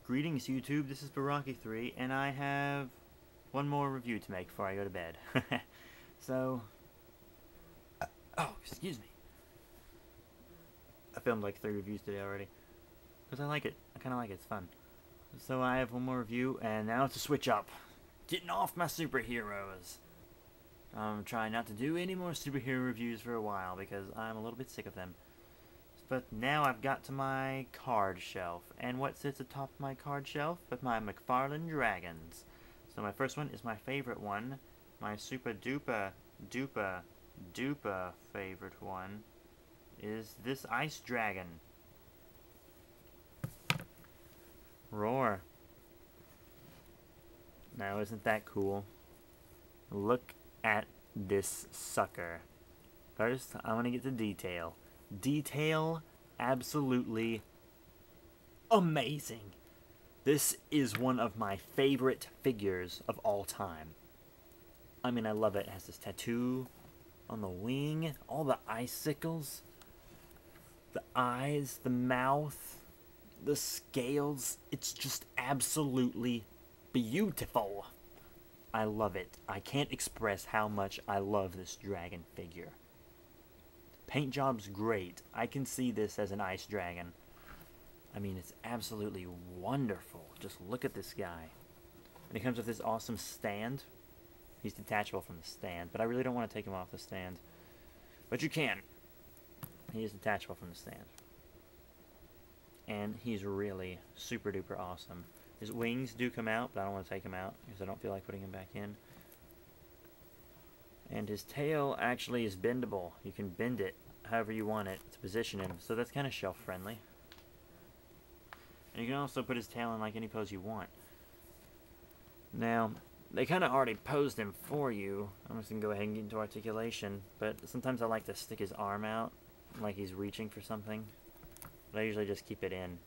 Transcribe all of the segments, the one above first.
Greetings YouTube, this is Baraki3, and I have one more review to make before I go to bed. So, oh, excuse me. I filmed like 3 reviews today already. Because I like it. I kind of like it, it's fun. So I have one more review, and now it's a switch up. Getting off my superheroes. I'm trying not to do any more superhero reviews for a while, because I'm a little bit sick of them. But now I've got to my card shelf. And what sits atop my card shelf? But my McFarlane Dragons. So my first one is my favorite one. My super duper favorite one is this Ice Dragon. Roar. Now isn't that cool? Look at this sucker. First, I want to get to detail. Detail absolutely amazing. This is one of my favorite figures of all time. I mean, I love it. It has this tattoo on the wing, all the icicles, the eyes, the mouth, the scales. It's just absolutely beautiful. I love it. I can't express how much I love this dragon figure. Paint job's great. I can see this as an ice dragon. I mean, it's absolutely wonderful. Just look at this guy. And he comes with this awesome stand. He's detachable from the stand, but I really don't want to take him off the stand. But you can. He is detachable from the stand. And he's really super duper awesome. His wings do come out, but I don't want to take him out because I don't feel like putting him back in. And his tail actually is bendable. You can bend it however you want it to position him, so that's kind of shelf friendly. And you can also put his tail in like any pose you want. Now, they kind of already posed him for you. I'm just going to go ahead and get into articulation, but sometimes I like to stick his arm out like he's reaching for something. But I usually just keep it in.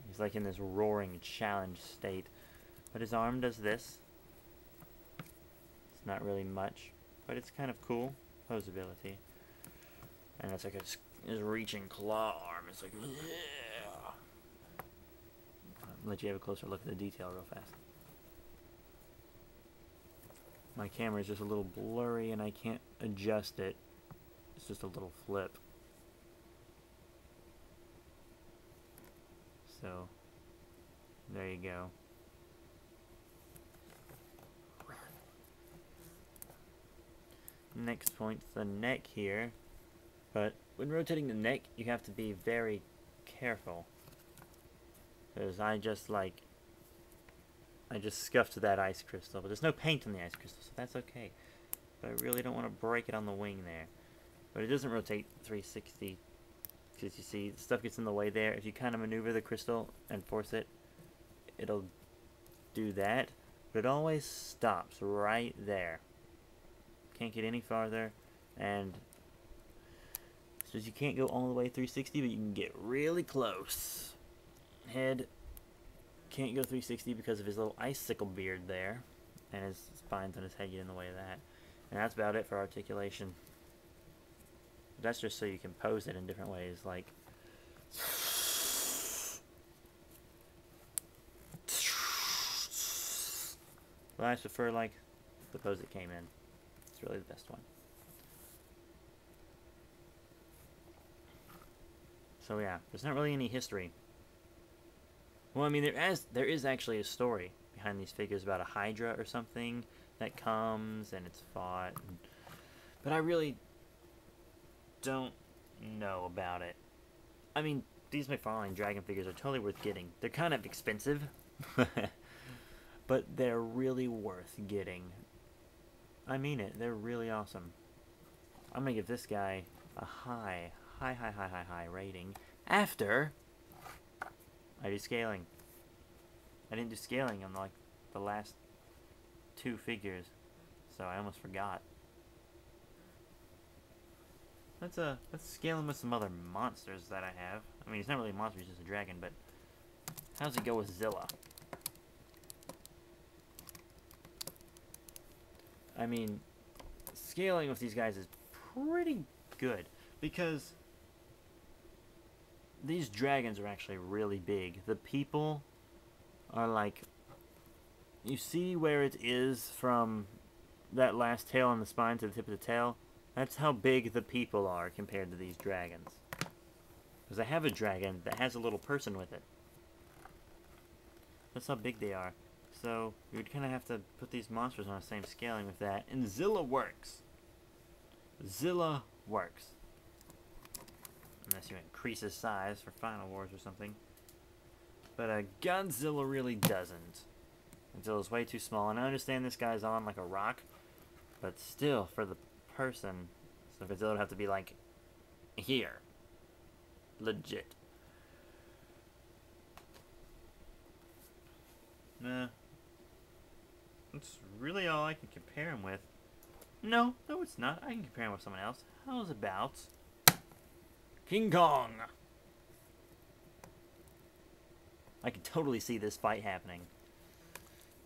He's like in this roaring challenge state. But his arm does this. It's not really much, but it's kind of cool. Posability. And it's like his reaching claw arm. It's like, yeah. I'll let you have a closer look at the detail real fast. My camera is just a little blurry and I can't adjust it. It's just a little flip. So, there you go. Next point's the neck here. But when rotating the neck, you have to be very careful. Because I just scuffed that ice crystal. But there's no paint on the ice crystal, so that's okay. But I really don't want to break it on the wing there. But it doesn't rotate 360. Because you see, stuff gets in the way there. If you kind of maneuver the crystal and force it, it'll do that. But it always stops right there. Can't get any farther. And so you can't go all the way 360, but you can get really close. Head can't go 360 because of his little icicle beard there. And his spines on his head get in the way of that. And that's about it for articulation. That's just so you can pose it in different ways, like but I prefer like the pose it came in. It's really the best one. So yeah, there's not really any history. Well, I mean, there is actually a story behind these figures about a Hydra or something that comes and it's fought, but I really don't know about it. I mean, these McFarlane Dragon figures are totally worth getting. They're kind of expensive, but they're really worth getting. I mean it. They're really awesome. I'm gonna give this guy a high rating after I do scaling. I didn't do scaling on like the last 2 figures, so I almost forgot. Let's scale him with some other monsters that I have. I mean, he's not really a monster, he's just a dragon, but how's it go with Zilla? I mean, scaling with these guys is pretty good, because these dragons are actually really big. The people are like, you see where it is from that last tail on the spine to the tip of the tail? That's how big the people are compared to these dragons. Because I have a dragon that has a little person with it. That's how big they are. So, you would kind of have to put these monsters on the same scaling with that. And Zilla works. Zilla works. Unless you increase his size for Final Wars or something. But Godzilla really doesn't. Godzilla's way too small. And I understand this guy's on like a rock. But still, for the person, so Godzilla would have to be like here. Legit. Nah. That's really all I can compare him with. No, it's not. I can compare him with someone else. How's about King Kong? I can totally see this fight happening.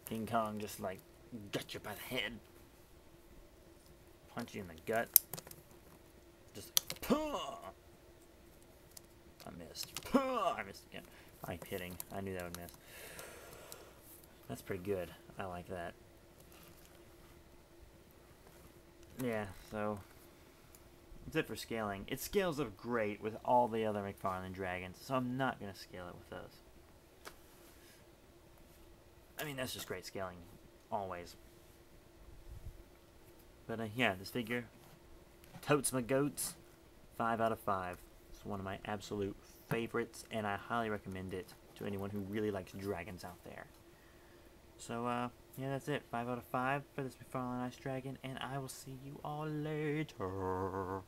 King Kong just like got you by the head. Punch you in the gut. Just I missed. I missed again. I'm kidding. I knew that would miss. That's pretty good. I like that. Yeah, so that's it for scaling. It scales up great with all the other McFarlane Dragons, so I'm not going to scale it with those. I mean, that's just great scaling, always. But yeah, this figure, totes my goats, 5 out of 5. It's one of my absolute favorites, and I highly recommend it to anyone who really likes dragons out there. So, yeah, that's it. 5 out of 5 for this McFarlane Ice Dragon, and I will see you all later.